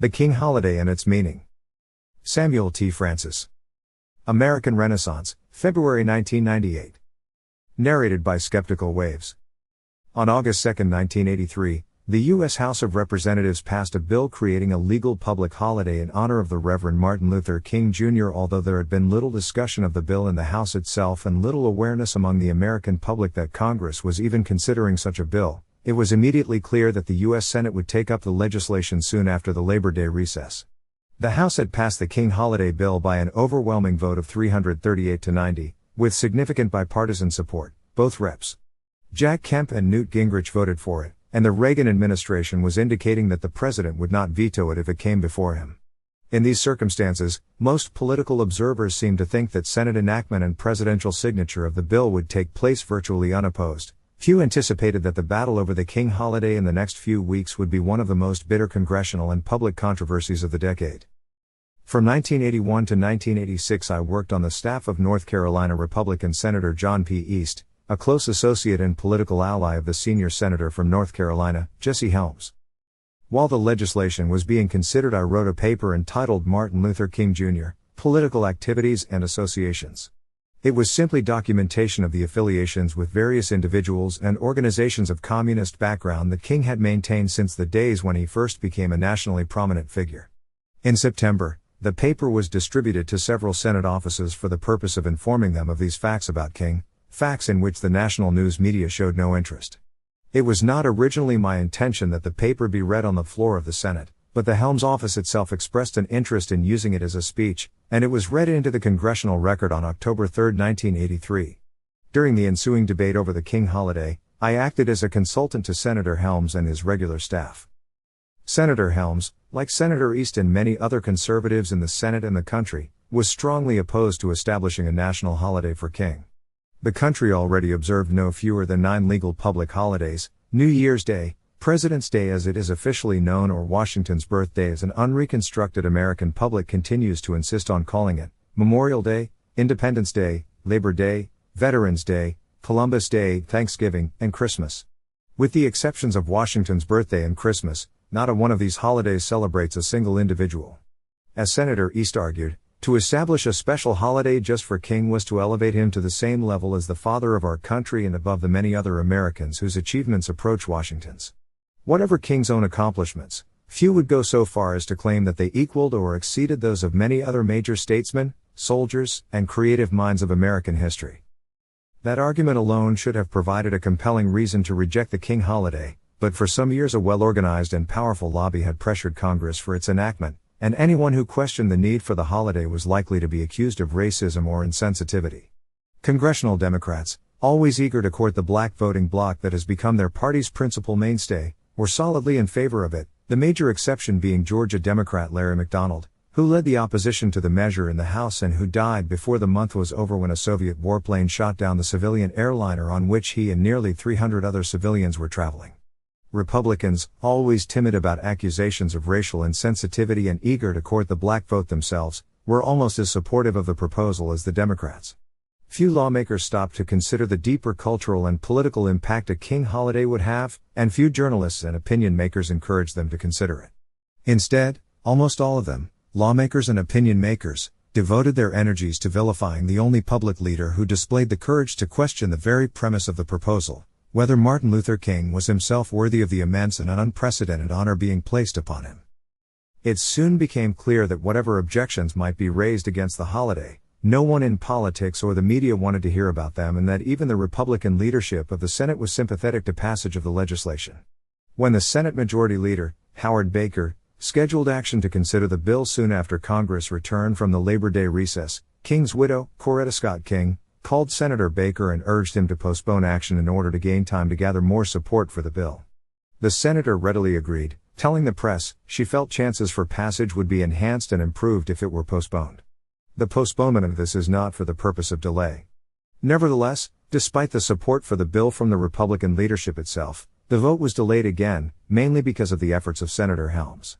The King Holiday and Its Meaning. Samuel T. Francis. American Renaissance, February 1998. Narrated by Skeptical Waves. On August 2, 1983, the U.S. House of Representatives passed a bill creating a legal public holiday in honor of the Reverend Martin Luther King Jr. Although there had been little discussion of the bill in the House itself and little awareness among the American public that Congress was even considering such a bill, it was immediately clear that the U.S. Senate would take up the legislation soon after the Labor Day recess. The House had passed the King Holiday bill by an overwhelming vote of 338 to 90, with significant bipartisan support. Both Reps. Jack Kemp and Newt Gingrich voted for it, and the Reagan administration was indicating that the president would not veto it if it came before him. In these circumstances, most political observers seemed to think that Senate enactment and presidential signature of the bill would take place virtually unopposed. Few anticipated that the battle over the King Holiday in the next few weeks would be one of the most bitter congressional and public controversies of the decade. From 1981 to 1986 I worked on the staff of North Carolina Republican Senator John P. East, a close associate and political ally of the senior senator from North Carolina, Jesse Helms. While the legislation was being considered, I wrote a paper entitled Martin Luther King Jr., Political Activities and Associations. It was simply documentation of the affiliations with various individuals and organizations of communist background that King had maintained since the days when he first became a nationally prominent figure. In September, the paper was distributed to several Senate offices for the purpose of informing them of these facts about King, facts in which the national news media showed no interest. It was not originally my intention that the paper be read on the floor of the Senate, but the Helms office itself expressed an interest in using it as a speech, and it was read into the congressional record on October 3, 1983. During the ensuing debate over the King Holiday, I acted as a consultant to Senator Helms and his regular staff. Senator Helms, like Senator East and many other conservatives in the Senate and the country, was strongly opposed to establishing a national holiday for King. The country already observed no fewer than 9 legal public holidays: New Year's Day, President's Day as it is officially known, or Washington's birthday as an unreconstructed American public continues to insist on calling it, Memorial Day, Independence Day, Labor Day, Veterans Day, Columbus Day, Thanksgiving, and Christmas. With the exceptions of Washington's birthday and Christmas, not a one of these holidays celebrates a single individual. As Senator East argued, to establish a special holiday just for King was to elevate him to the same level as the father of our country and above the many other Americans whose achievements approach Washington's. Whatever King's own accomplishments, few would go so far as to claim that they equaled or exceeded those of many other major statesmen, soldiers, and creative minds of American history. That argument alone should have provided a compelling reason to reject the King Holiday, but for some years a well-organized and powerful lobby had pressured Congress for its enactment, and anyone who questioned the need for the holiday was likely to be accused of racism or insensitivity. Congressional Democrats, always eager to court the black voting bloc that has become their party's principal mainstay, were solidly in favor of it, the major exception being Georgia Democrat Larry McDonald, who led the opposition to the measure in the House and who died before the month was over when a Soviet warplane shot down the civilian airliner on which he and nearly 300 other civilians were traveling. Republicans, always timid about accusations of racial insensitivity and eager to court the black vote themselves, were almost as supportive of the proposal as the Democrats. Few lawmakers stopped to consider the deeper cultural and political impact a King holiday would have, and few journalists and opinion makers encouraged them to consider it. Instead, almost all of them, lawmakers and opinion makers, devoted their energies to vilifying the only public leader who displayed the courage to question the very premise of the proposal, whether Martin Luther King was himself worthy of the immense and unprecedented honor being placed upon him. It soon became clear that whatever objections might be raised against the holiday, no one in politics or the media wanted to hear about them, and that even the Republican leadership of the Senate was sympathetic to passage of the legislation. When the Senate Majority Leader, Howard Baker, scheduled action to consider the bill soon after Congress returned from the Labor Day recess, King's widow, Coretta Scott King, called Senator Baker and urged him to postpone action in order to gain time to gather more support for the bill. The senator readily agreed, telling the press she felt chances for passage would be enhanced and improved if it were postponed. The postponement of this is not for the purpose of delay. Nevertheless, despite the support for the bill from the Republican leadership itself, the vote was delayed again, mainly because of the efforts of Senator Helms.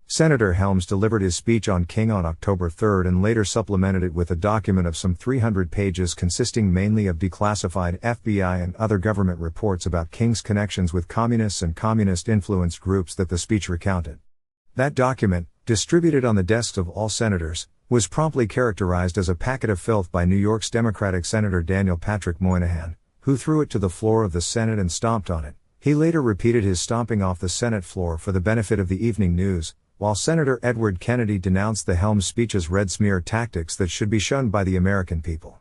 Senator Helms delivered his speech on King on October 3 and later supplemented it with a document of some 300 pages consisting mainly of declassified FBI and other government reports about King's connections with communists and communist-influenced groups that the speech recounted. That document, distributed on the desks of all senators, was promptly characterized as a packet of filth by New York's Democratic Senator Daniel Patrick Moynihan, who threw it to the floor of the Senate and stomped on it. He later repeated his stomping off the Senate floor for the benefit of the evening news, while Senator Edward Kennedy denounced the Helms speech as red smear tactics that should be shunned by the American people.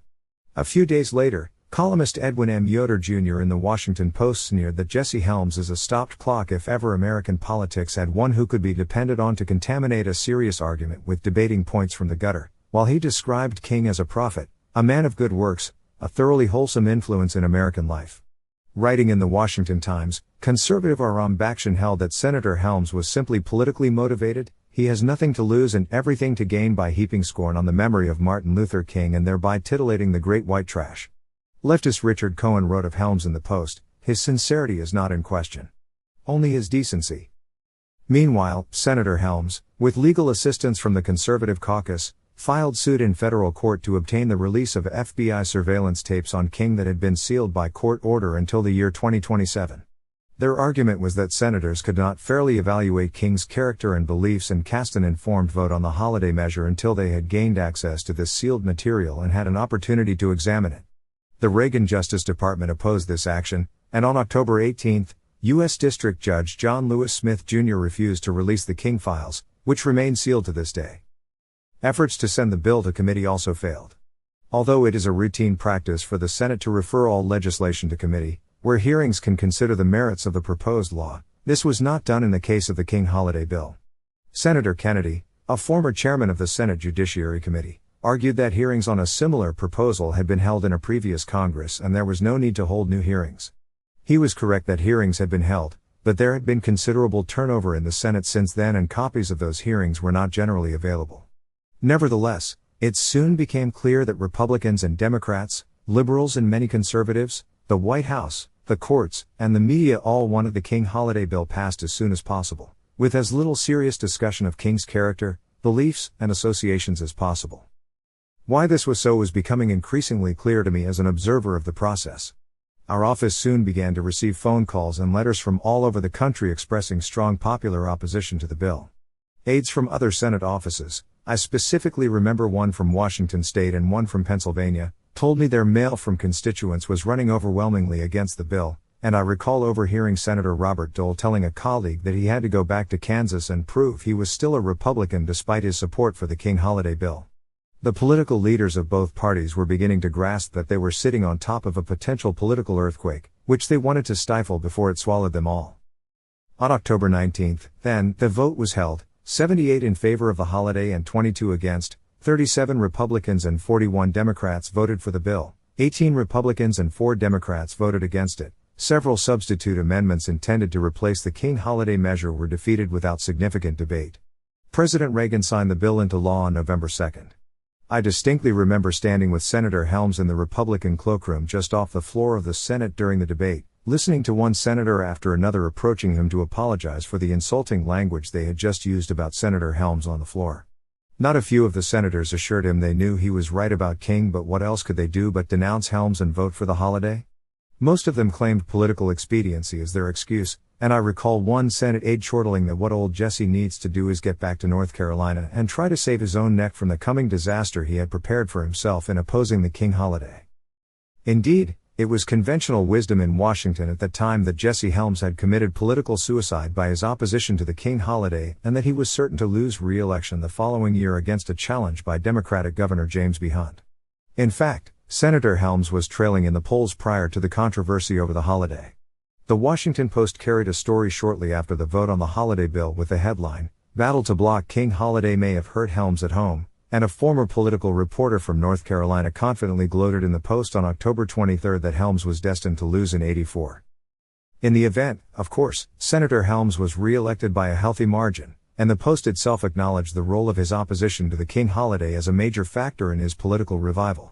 A few days later, columnist Edwin M. Yoder Jr. in the Washington Post sneered that Jesse Helms is a stopped clock if ever American politics had one who could be depended on to contaminate a serious argument with debating points from the gutter, while he described King as a prophet, a man of good works, a thoroughly wholesome influence in American life. Writing in the Washington Times, conservative Aram Bakshi held that Senator Helms was simply politically motivated. He has nothing to lose and everything to gain by heaping scorn on the memory of Martin Luther King and thereby titillating the great white trash. Leftist Richard Cohen wrote of Helms in the Post, his sincerity is not in question. Only his decency. Meanwhile, Senator Helms, with legal assistance from the Conservative Caucus, filed suit in federal court to obtain the release of FBI surveillance tapes on King that had been sealed by court order until the year 2027. Their argument was that senators could not fairly evaluate King's character and beliefs and cast an informed vote on the holiday measure until they had gained access to this sealed material and had an opportunity to examine it. The Reagan Justice Department opposed this action, and on October 18, U.S. District Judge John Lewis Smith Jr. refused to release the King files, which remain sealed to this day. Efforts to send the bill to committee also failed. Although it is a routine practice for the Senate to refer all legislation to committee, where hearings can consider the merits of the proposed law, this was not done in the case of the King Holiday Bill. Senator Kennedy, a former chairman of the Senate Judiciary Committee, argued that hearings on a similar proposal had been held in a previous Congress and there was no need to hold new hearings. He was correct that hearings had been held, but there had been considerable turnover in the Senate since then and copies of those hearings were not generally available. Nevertheless, it soon became clear that Republicans and Democrats, liberals and many conservatives, the White House, the courts, and the media all wanted the King Holiday Bill passed as soon as possible, with as little serious discussion of King's character, beliefs, and associations as possible. Why this was so was becoming increasingly clear to me as an observer of the process. Our office soon began to receive phone calls and letters from all over the country expressing strong popular opposition to the bill. Aides from other Senate offices, I specifically remember one from Washington State and one from Pennsylvania, told me their mail from constituents was running overwhelmingly against the bill, and I recall overhearing Senator Robert Dole telling a colleague that he had to go back to Kansas and prove he was still a Republican despite his support for the King Holiday Bill. The political leaders of both parties were beginning to grasp that they were sitting on top of a potential political earthquake, which they wanted to stifle before it swallowed them all. On October 19, then, the vote was held, 78 in favor of the holiday and 22 against. 37 Republicans and 41 Democrats voted for the bill, 18 Republicans and 4 Democrats voted against it. Several substitute amendments intended to replace the King Holiday measure were defeated without significant debate. President Reagan signed the bill into law on November 2. I distinctly remember standing with Senator Helms in the Republican cloakroom just off the floor of the Senate during the debate, listening to one senator after another approaching him to apologize for the insulting language they had just used about Senator Helms on the floor. Not a few of the senators assured him they knew he was right about King, but what else could they do but denounce Helms and vote for the holiday? Most of them claimed political expediency as their excuse, and I recall one Senate aide chortling that what old Jesse needs to do is get back to North Carolina and try to save his own neck from the coming disaster he had prepared for himself in opposing the King Holiday. Indeed, it was conventional wisdom in Washington at that time that Jesse Helms had committed political suicide by his opposition to the King Holiday and that he was certain to lose re-election the following year against a challenge by Democratic Governor James B. Hunt. In fact, Senator Helms was trailing in the polls prior to the controversy over the holiday. The Washington Post carried a story shortly after the vote on the holiday bill with the headline, "Battle to block King Holiday may have hurt Helms at home," and a former political reporter from North Carolina confidently gloated in the Post on October 23 that Helms was destined to lose in '84. In the event, of course, Senator Helms was re-elected by a healthy margin, and the Post itself acknowledged the role of his opposition to the King Holiday as a major factor in his political revival.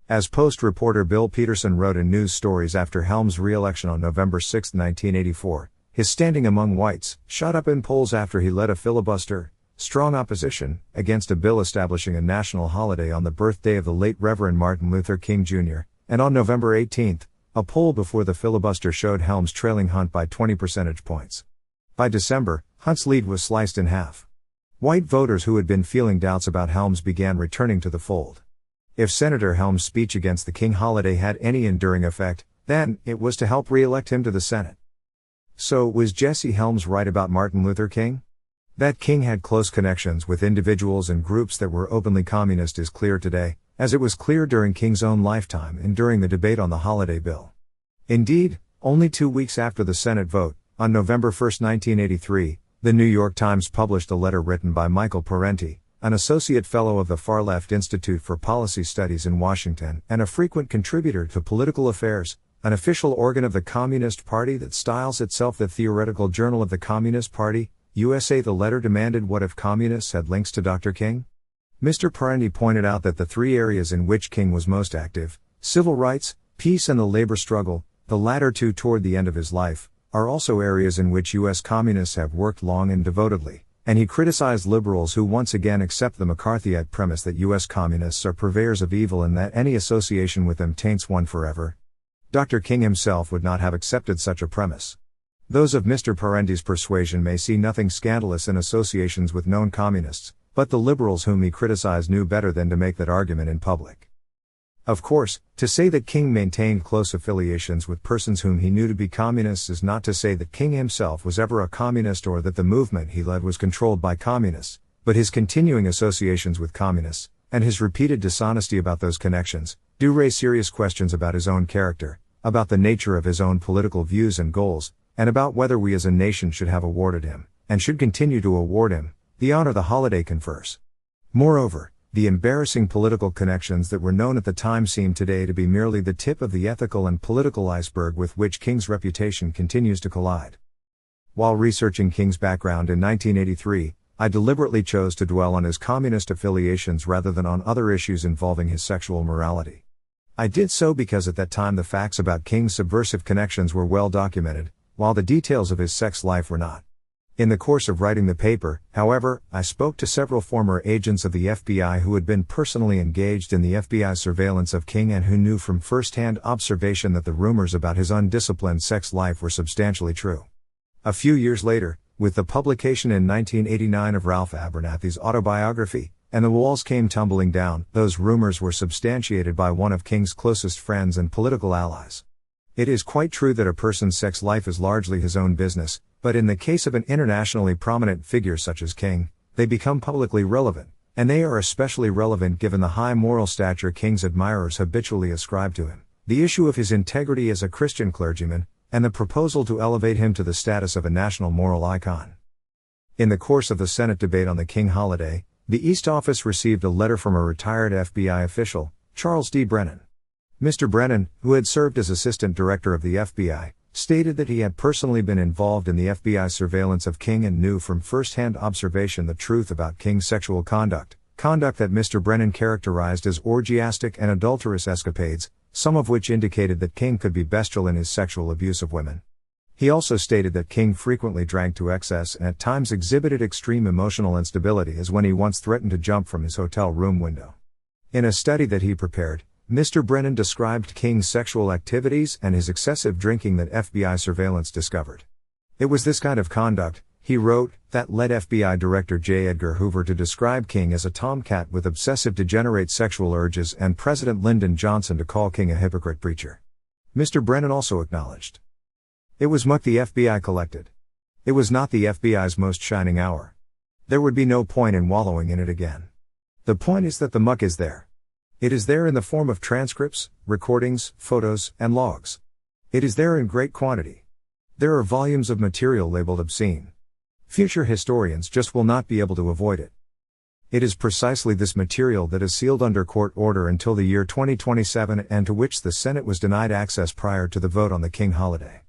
As Post reporter Bill Peterson wrote in news stories after Helms' re-election on November 6, 1984, his standing among whites shot up in polls after he led a filibuster, strong opposition, against a bill establishing a national holiday on the birthday of the late Reverend Martin Luther King Jr., and on November 18, a poll before the filibuster showed Helms trailing Hunt by 20 percentage points. By December, Hunt's lead was sliced in half. White voters who had been feeling doubts about Helms began returning to the fold. If Senator Helms' speech against the King holiday had any enduring effect, then it was to help re-elect him to the Senate. So, was Jesse Helms right about Martin Luther King? That King had close connections with individuals and groups that were openly communist is clear today, as it was clear during King's own lifetime and during the debate on the holiday bill. Indeed, only 2 weeks after the Senate vote, on November 1, 1983, the New York Times published a letter written by Michael Parenti, an associate fellow of the Far Left Institute for Policy Studies in Washington and a frequent contributor to Political Affairs, an official organ of the Communist Party that styles itself the Theoretical Journal of the Communist Party, USA. The letter demanded what if communists had links to Dr. King? Mr. Parenti pointed out that the three areas in which King was most active, civil rights, peace and the labor struggle, the latter two toward the end of his life, are also areas in which U.S. communists have worked long and devotedly, and he criticized liberals who once again accept the McCarthyite premise that U.S. communists are purveyors of evil and that any association with them taints one forever. Dr. King himself would not have accepted such a premise. Those of Mr. Parenti's persuasion may see nothing scandalous in associations with known communists, but the liberals whom he criticized knew better than to make that argument in public. Of course, to say that King maintained close affiliations with persons whom he knew to be communists is not to say that King himself was ever a communist or that the movement he led was controlled by communists, but his continuing associations with communists, and his repeated dishonesty about those connections, do raise serious questions about his own character, about the nature of his own political views and goals, and about whether we as a nation should have awarded him, and should continue to award him, the honor the holiday confers. Moreover, the embarrassing political connections that were known at the time seem today to be merely the tip of the ethical and political iceberg with which King's reputation continues to collide. While researching King's background in 1983, I deliberately chose to dwell on his communist affiliations rather than on other issues involving his sexual morality. I did so because at that time the facts about King's subversive connections were well documented, while the details of his sex life were not. In the course of writing the paper, however, I spoke to several former agents of the FBI who had been personally engaged in the FBI's surveillance of King and who knew from first-hand observation that the rumors about his undisciplined sex life were substantially true. A few years later, with the publication in 1989 of Ralph Abernathy's autobiography, And the Walls Came Tumbling Down, those rumors were substantiated by one of King's closest friends and political allies. It is quite true that a person's sex life is largely his own business, but in the case of an internationally prominent figure such as King, they become publicly relevant, and they are especially relevant given the high moral stature King's admirers habitually ascribe to him, the issue of his integrity as a Christian clergyman, and the proposal to elevate him to the status of a national moral icon. In the course of the Senate debate on the King holiday, the East Office received a letter from a retired FBI official, Charles D. Brennan. Mr. Brennan, who had served as Assistant Director of the FBI, stated that he had personally been involved in the FBI's surveillance of King and knew from first-hand observation the truth about King's sexual conduct that Mr. Brennan characterized as orgiastic and adulterous escapades, some of which indicated that King could be bestial in his sexual abuse of women. He also stated that King frequently drank to excess and at times exhibited extreme emotional instability, as when he once threatened to jump from his hotel room window. In a study that he prepared, Mr. Brennan described King's sexual activities and his excessive drinking that FBI surveillance discovered. It was this kind of conduct, he wrote, that led FBI Director J. Edgar Hoover to describe King as a tomcat with obsessive degenerate sexual urges and President Lyndon Johnson to call King a hypocrite preacher. Mr. Brennan also acknowledged, "It was muck the FBI collected. It was not the FBI's most shining hour. There would be no point in wallowing in it again. The point is that the muck is there. It is there in the form of transcripts, recordings, photos, and logs. It is there in great quantity. There are volumes of material labeled obscene. Future historians just will not be able to avoid it. It is precisely this material that is sealed under court order until the year 2027 and to which the Senate was denied access prior to the vote on the King holiday."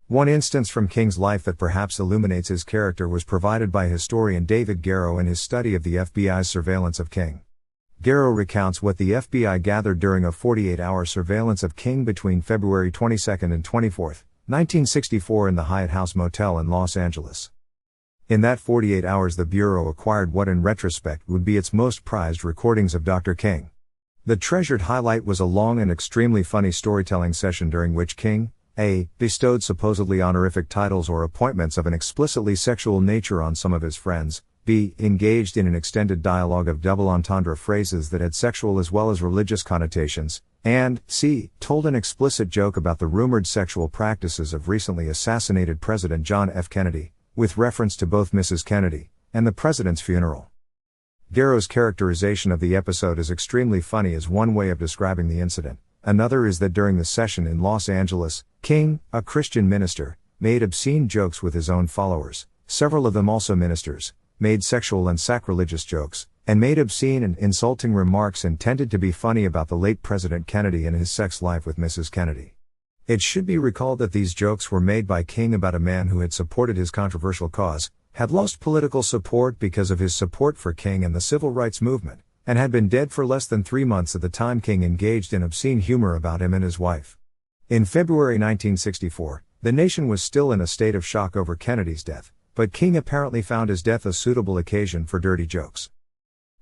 One instance from King's life that perhaps illuminates his character was provided by historian David Garrow in his study of the FBI's surveillance of King. Garrow recounts what the FBI gathered during a 48-hour surveillance of King between February 22 and 24, 1964 in the Hyatt House Motel in Los Angeles. In that 48 hours the Bureau acquired what in retrospect would be its most prized recordings of Dr. King. The treasured highlight was a long and extremely funny storytelling session during which King, A. Bestowed supposedly honorific titles or appointments of an explicitly sexual nature on some of his friends. B. Engaged in an extended dialogue of double entendre phrases that had sexual as well as religious connotations. And C. Told an explicit joke about the rumored sexual practices of recently assassinated President John F. Kennedy, with reference to both Mrs. Kennedy and the president's funeral. Garrow's characterization of the episode is extremely funny as one way of describing the incident. Another is that during the session in Los Angeles, King, a Christian minister, made obscene jokes with his own followers, several of them also ministers, made sexual and sacrilegious jokes, and made obscene and insulting remarks intended to be funny about the late President Kennedy and his sex life with Mrs. Kennedy. It should be recalled that these jokes were made by King about a man who had supported his controversial cause, had lost political support because of his support for King and the civil rights movement, and had been dead for less than 3 months at the time King engaged in obscene humor about him and his wife. In February 1964, the nation was still in a state of shock over Kennedy's death, but King apparently found his death a suitable occasion for dirty jokes.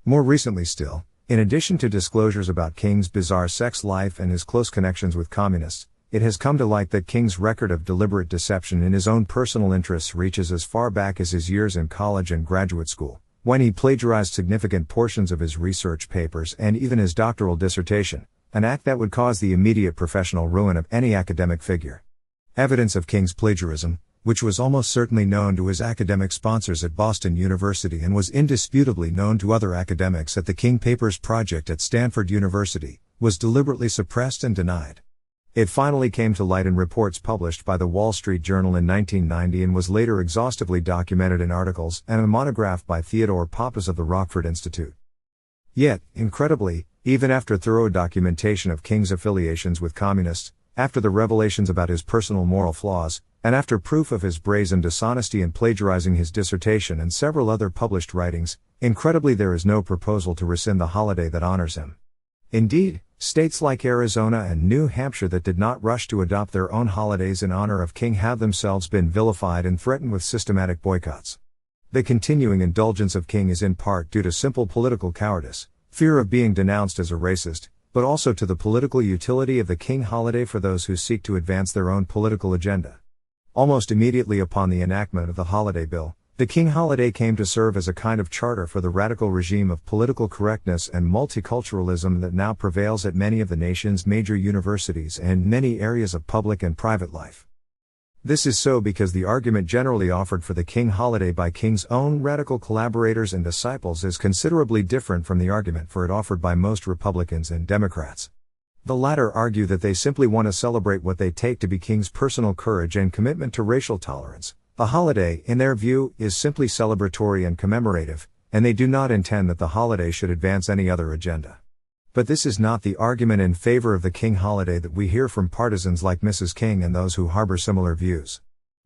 More recently still, in addition to disclosures about King's bizarre sex life and his close connections with communists, it has come to light that King's record of deliberate deception in his own personal interests reaches as far back as his years in college and graduate school, when he plagiarized significant portions of his research papers and even his doctoral dissertation, an act that would cause the immediate professional ruin of any academic figure. Evidence of King's plagiarism, which was almost certainly known to his academic sponsors at Boston University and was indisputably known to other academics at the King Papers Project at Stanford University, was deliberately suppressed and denied. It finally came to light in reports published by the Wall Street Journal in 1990 and was later exhaustively documented in articles and a monograph by Theodore Pappas of the Rockford Institute. Yet, incredibly, even after thorough documentation of King's affiliations with communists, after the revelations about his personal moral flaws, and after proof of his brazen dishonesty in plagiarizing his dissertation and several other published writings, incredibly there is no proposal to rescind the holiday that honors him. Indeed, states like Arizona and New Hampshire that did not rush to adopt their own holidays in honor of King have themselves been vilified and threatened with systematic boycotts. The continuing indulgence of King is in part due to simple political cowardice, fear of being denounced as a racist, but also to the political utility of the King holiday for those who seek to advance their own political agenda. Almost immediately upon the enactment of the holiday bill, the King holiday came to serve as a kind of charter for the radical regime of political correctness and multiculturalism that now prevails at many of the nation's major universities and many areas of public and private life. This is so because the argument generally offered for the King holiday by King's own radical collaborators and disciples is considerably different from the argument for it offered by most Republicans and Democrats. The latter argue that they simply want to celebrate what they take to be King's personal courage and commitment to racial tolerance. The holiday, in their view, is simply celebratory and commemorative, and they do not intend that the holiday should advance any other agenda. But this is not the argument in favor of the King holiday that we hear from partisans like Mrs. King and those who harbor similar views.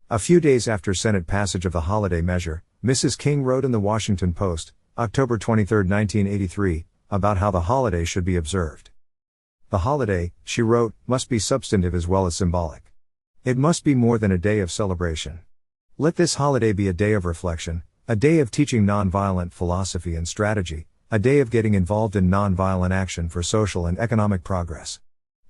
A few days after Senate passage of the holiday measure, Mrs. King wrote in the Washington Post, October 23, 1983, about how the holiday should be observed. The holiday, she wrote, must be substantive as well as symbolic. It must be more than a day of celebration. Let this holiday be a day of reflection, a day of teaching nonviolent philosophy and strategy, a day of getting involved in nonviolent action for social and economic progress.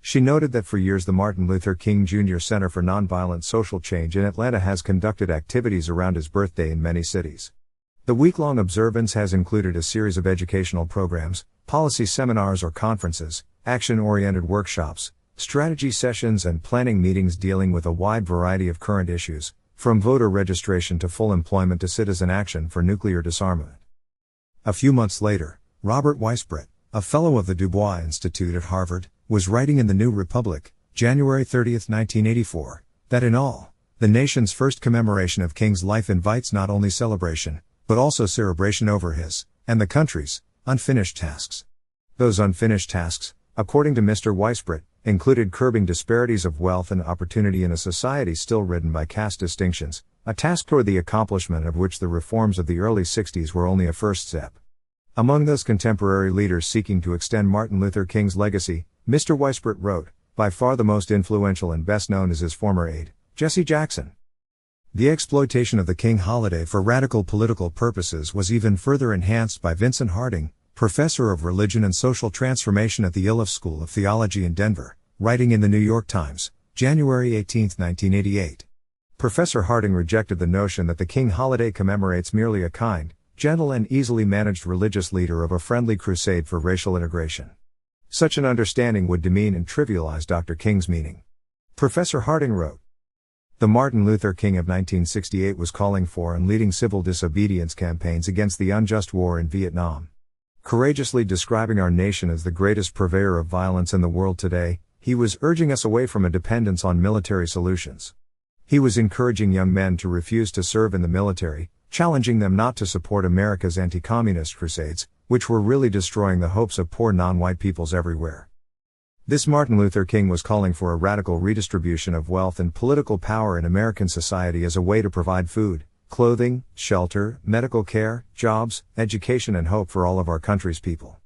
She noted that for years the Martin Luther King Jr. Center for Nonviolent Social Change in Atlanta has conducted activities around his birthday in many cities. The week-long observance has included a series of educational programs, policy seminars or conferences, action-oriented workshops, strategy sessions and planning meetings dealing with a wide variety of current issues, from voter registration to full employment to citizen action for nuclear disarmament. A few months later, Robert Weisbrot, a fellow of the Du Bois Institute at Harvard, was writing in the New Republic, January 30, 1984, that in all, the nation's first commemoration of King's life invites not only celebration, but also cerebration over his, and the country's, unfinished tasks. Those unfinished tasks, according to Mr. Weisbrot, included curbing disparities of wealth and opportunity in a society still ridden by caste distinctions, a task toward the accomplishment of which the reforms of the early 60s were only a first step. Among those contemporary leaders seeking to extend Martin Luther King's legacy, Mr. Weisbrot wrote, by far the most influential and best known is his former aide, Jesse Jackson. The exploitation of the King holiday for radical political purposes was even further enhanced by Vincent Harding, professor of religion and social transformation at the Iliff School of Theology in Denver, writing in the New York Times, January 18, 1988. Professor Harding rejected the notion that the King holiday commemorates merely a kind, gentle and easily managed religious leader of a friendly crusade for racial integration. Such an understanding would demean and trivialize Dr. King's meaning. Professor Harding wrote, "The Martin Luther King of 1968 was calling for and leading civil disobedience campaigns against the unjust war in Vietnam. Courageously describing our nation as the greatest purveyor of violence in the world today, he was urging us away from a dependence on military solutions. He was encouraging young men to refuse to serve in the military, challenging them not to support America's anti-communist crusades, which were really destroying the hopes of poor non-white peoples everywhere. This Martin Luther King was calling for a radical redistribution of wealth and political power in American society as a way to provide food, clothing, shelter, medical care, jobs, education and hope for all of our country's people.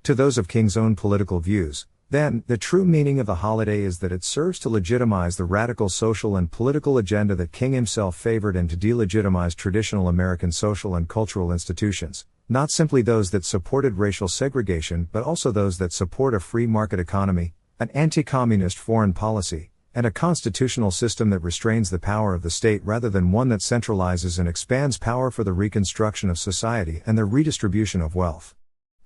To those of King's own political views, then, the true meaning of the holiday is that it serves to legitimize the radical social and political agenda that King himself favored and to delegitimize traditional American social and cultural institutions, not simply those that supported racial segregation but also those that support a free market economy, an anti-communist foreign policy, and a constitutional system that restrains the power of the state rather than one that centralizes and expands power for the reconstruction of society and the redistribution of wealth.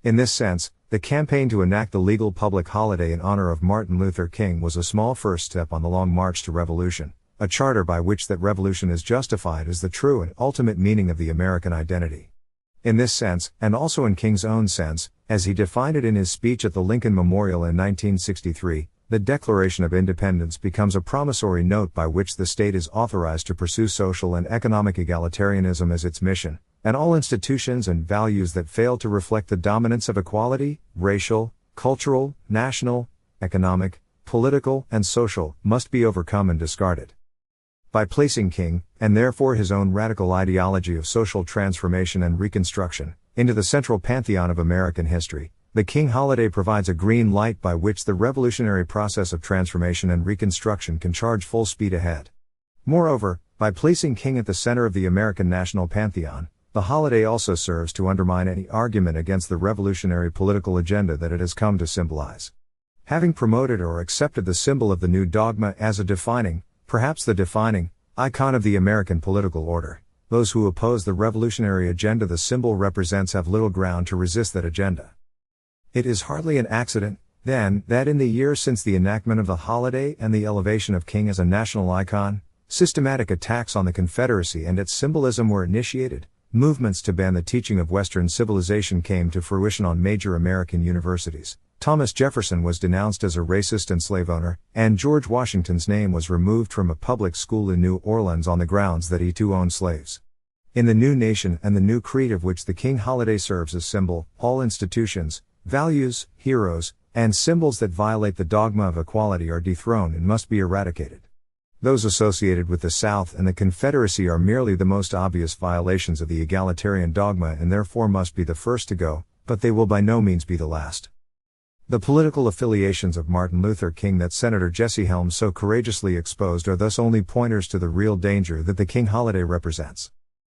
In this sense, the campaign to enact the legal public holiday in honor of Martin Luther King was a small first step on the long march to revolution, a charter by which that revolution is justified as the true and ultimate meaning of the American identity. In this sense, and also in King's own sense, as he defined it in his speech at the Lincoln Memorial in 1963, the Declaration of Independence becomes a promissory note by which the state is authorized to pursue social and economic egalitarianism as its mission, and all institutions and values that fail to reflect the dominance of equality, racial, cultural, national, economic, political, and social, must be overcome and discarded. By placing King, and therefore his own radical ideology of social transformation and reconstruction, into the central pantheon of American history, the King holiday provides a green light by which the revolutionary process of transformation and reconstruction can charge full speed ahead. Moreover, by placing King at the center of the American national pantheon, the holiday also serves to undermine any argument against the revolutionary political agenda that it has come to symbolize. Having promoted or accepted the symbol of the new dogma as a defining, perhaps the defining, icon of the American political order, those who oppose the revolutionary agenda the symbol represents have little ground to resist that agenda. It is hardly an accident, then, that in the years since the enactment of the holiday and the elevation of King as a national icon, systematic attacks on the Confederacy and its symbolism were initiated. Movements to ban the teaching of Western civilization came to fruition on major American universities. Thomas Jefferson was denounced as a racist and slave owner, and George Washington's name was removed from a public school in New Orleans on the grounds that he too owned slaves. In the new nation and the new creed of which the King holiday serves as symbol, all institutions, values, heroes, and symbols that violate the dogma of equality are dethroned and must be eradicated. Those associated with the South and the Confederacy are merely the most obvious violations of the egalitarian dogma and therefore must be the first to go, but they will by no means be the last. The political affiliations of Martin Luther King that Senator Jesse Helms so courageously exposed are thus only pointers to the real danger that the King holiday represents.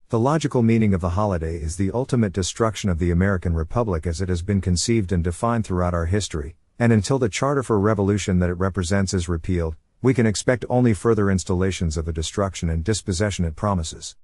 The logical meaning of the holiday is the ultimate destruction of the American Republic as it has been conceived and defined throughout our history, and until the charter for revolution that it represents is repealed, we can expect only further installations of the destruction and dispossession it promises.